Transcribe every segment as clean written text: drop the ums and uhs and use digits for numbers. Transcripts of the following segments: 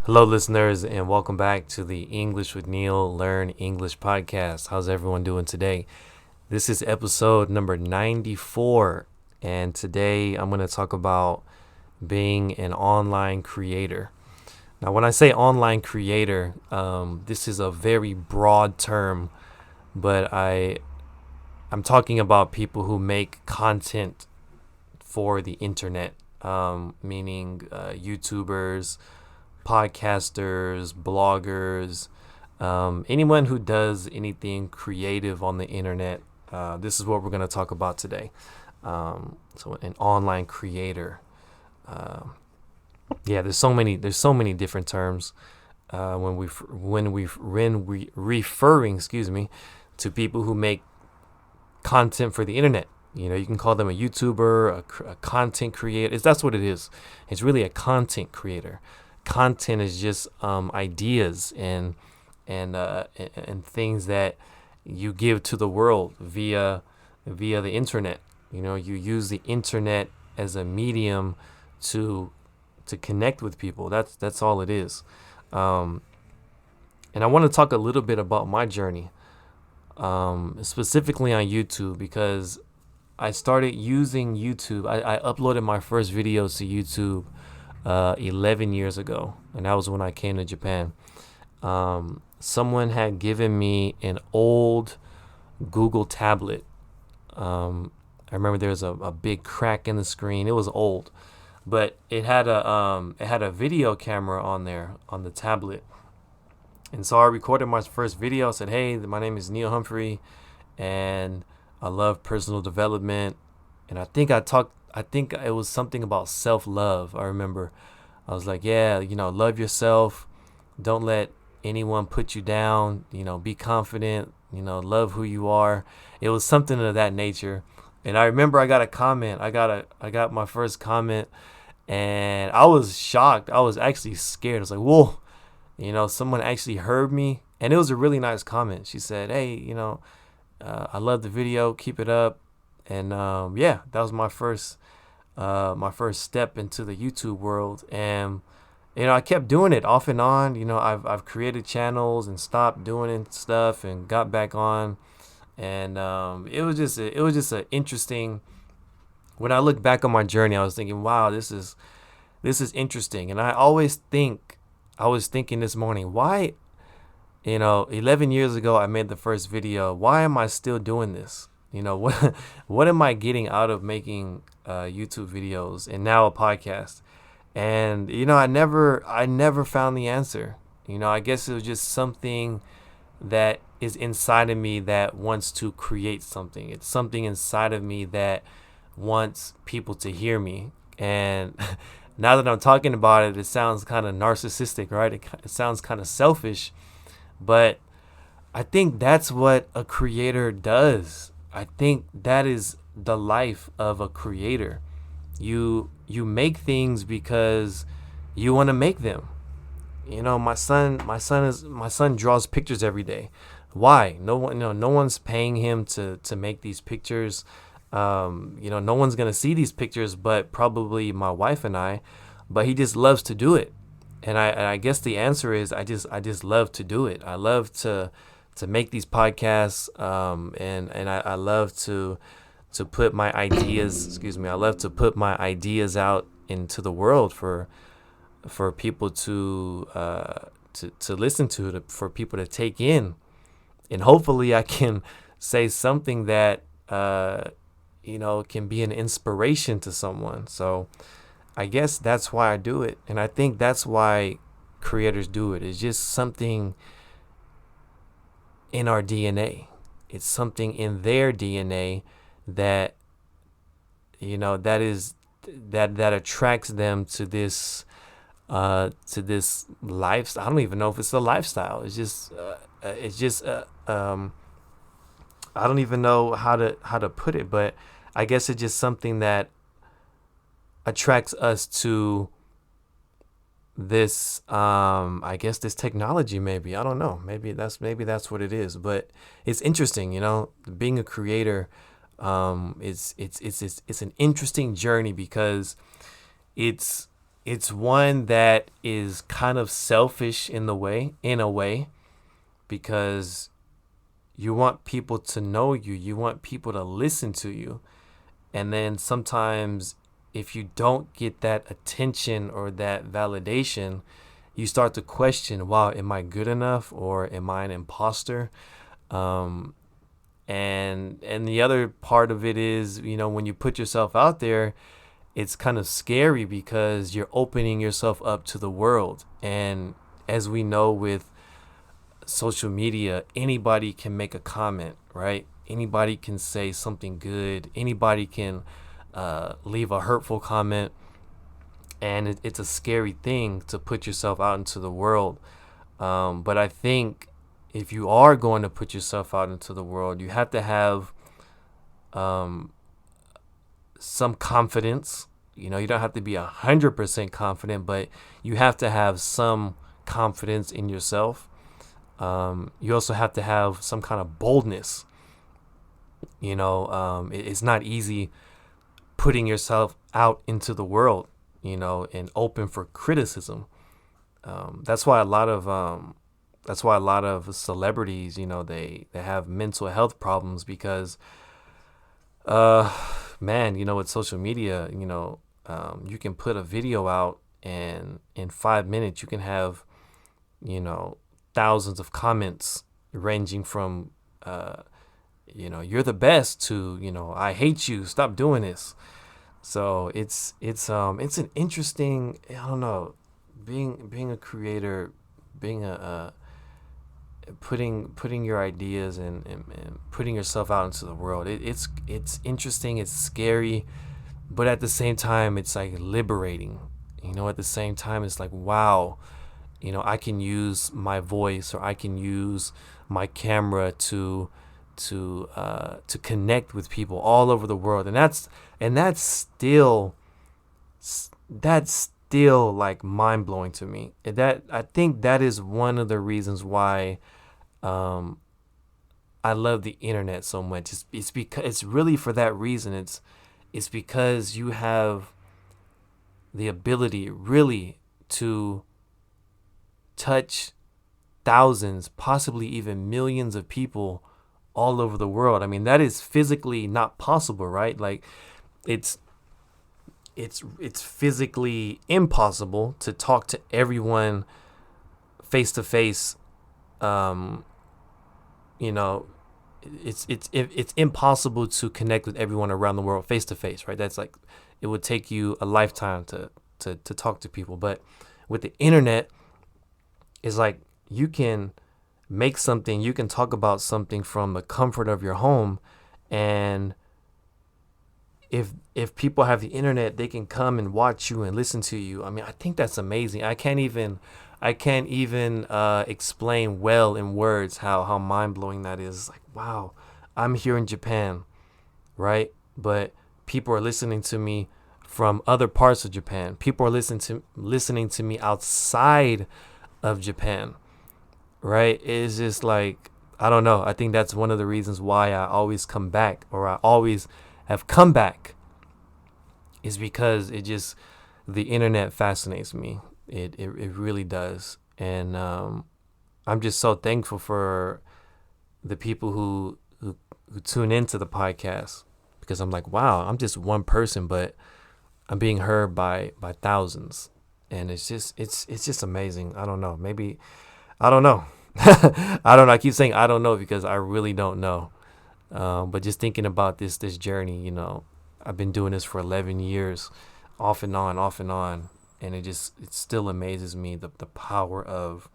Hello, listeners, and welcome back to the English with Neil Learn English podcast. How's everyone doing today? This is episode number 94, and today I'm going to talk about being an online creator. Now, when I say online creator, this is a very broad term, but I'm talking about people who make content for the internet, meaning YouTubers, podcasters, bloggers, anyone who does anything creative on the internet. This is what we're going to talk about today. So an online creator. There's so many different terms when we referring, to people who make content for the internet. You know, you can call them a YouTuber, a content creator. That's what it is. It's really a content creator. Content is just ideas and things that you give to the world via the internet. You know, you use the internet as a medium to connect with people. That's all it is. And I want to talk a little bit about my journey, specifically on YouTube, because I started using YouTube. I uploaded my first videos to YouTube 11 years ago, and that was when I came to Japan. Someone had given me an old Google tablet. I remember there was a big crack in the screen. It was old, but it had a video camera on there on the tablet. And so I recorded my first video. I said, "Hey, my name is Neil Humphrey, and I love personal development." And I think it was something about self-love. I remember I was like, love yourself. Don't let anyone put you down. Be confident. Love who you are. It was something of that nature. And I remember I got a comment. I got my first comment, and I was shocked. I was actually scared. I was like, whoa, someone actually heard me. And it was a really nice comment. She said, "Hey, I love the video. Keep it up." And that was my first step into the YouTube world. And I kept doing it off and on. I've created channels and stopped doing it stuff and got back on. And it was just an interesting. When I look back on my journey, I was thinking, wow, this is interesting. And I was thinking this morning, why, 11 years ago I made the first video. Why am I still doing this? What am I getting out of making YouTube videos and now a podcast? And I never found the answer. I guess it was just something that is inside of me that wants to create something. It's something inside of me that wants people to hear me. And now that I'm talking about it, it sounds kind of narcissistic, right? It sounds kind of selfish, but I think that's what a creator does. I think that is the life of a creator. You make things because you want to make them. My son draws pictures every day. Why? No one's paying him to make these pictures. No one's gonna see these pictures, but probably my wife and I. But he just loves to do it, and I guess the answer is I just love to do it. I love to make these podcasts, and I love to put my ideas. I love to put my ideas out into the world for people to listen to, for people to take in, and hopefully I can say something that can be an inspiration to someone. So I guess that's why I do it, and I think that's why creators do it. It's just something in our DNA. It's something in their DNA that that attracts them to this lifestyle. I don't even know if it's a lifestyle. It's just I don't even know how to put it, but I guess it's just something that attracts us to this I guess this technology. Maybe, I don't know, maybe that's what it is. But it's interesting, being a creator. It's an interesting journey because it's it's one that is kind of selfish in a way, because you want people to know you. You want people to listen to you. And then sometimes if you don't get that attention or that validation, you start to question, wow, am I good enough, or am I an imposter? And the other part of it is, when you put yourself out there, it's kind of scary because you're opening yourself up to the world. And as we know with social media, anybody can make a comment, right? Anybody can say something good. Anybody can leave a hurtful comment. And it's a scary thing to put yourself out into the world. But I think if you are going to put yourself out into the world, you have to have some confidence. You don't have to be 100% confident, but you have to have some confidence in yourself. You also have to have some kind of boldness. It's not easy putting yourself out into the world, and open for criticism. That's why a lot of celebrities, they have mental health problems because, with social media, you can put a video out, and in 5 minutes you can have, thousands of comments ranging from, you're the best to, I hate you, stop doing this. So it's an interesting, I don't know, being a creator, being putting your ideas and putting yourself out into the world. It's interesting, it's scary, but at the same time it's like liberating. At the same time it's like, wow, I can use my voice, or I can use my camera to connect with people all over the world. And that's still like mind blowing to me. That I think that is one of the reasons why I love the internet so much. It's because it's really for that reason. It's because you have the ability really to touch thousands, possibly even millions of people all over the world. I mean, that is physically not possible, right? Like it's physically impossible to talk to everyone face to face. It's impossible to connect with everyone around the world face to face, right? That's like, it would take you a lifetime to talk to people. But with the internet, it's like you can make something, you can talk about something from the comfort of your home. And if people have the internet, they can come and watch you and listen to you. I mean, I think that's amazing. I can't even explain well in words how mind-blowing that is. It's like, wow, I'm here in Japan, right? But people are listening to me from other parts of Japan. People are listening to me outside of Japan, right? It's just like, I don't know. I think that's one of the reasons why I always come back, or I always have come back, is because the internet fascinates me. It really does. And I'm just so thankful for the people who tune into the podcast, because I'm like, wow, I'm just one person, but I'm being heard by thousands. And it's just amazing. I don't know. Maybe, I don't know. I don't know. I keep saying I don't know because I really don't know. But just thinking about this journey, I've been doing this for 11 years, off and on. And it still amazes me, the power of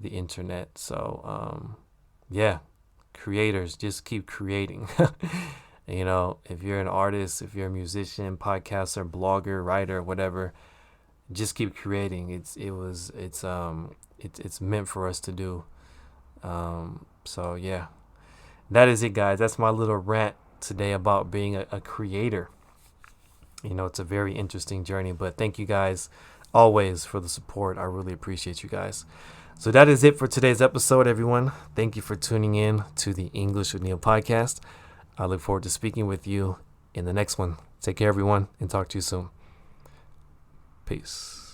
the internet. So, yeah, creators, just keep creating. If you're an artist, if you're a musician, podcaster, blogger, writer, whatever, just keep creating. It's meant for us to do. So yeah, that is it, guys. That's my little rant today about being a creator. It's a very interesting journey, but thank you guys always for the support. I really appreciate you guys. So that is it for today's episode, everyone. Thank you for tuning in to the English with Neil podcast. I look forward to speaking with you in the next one. Take care, everyone, and talk to you soon. Peace.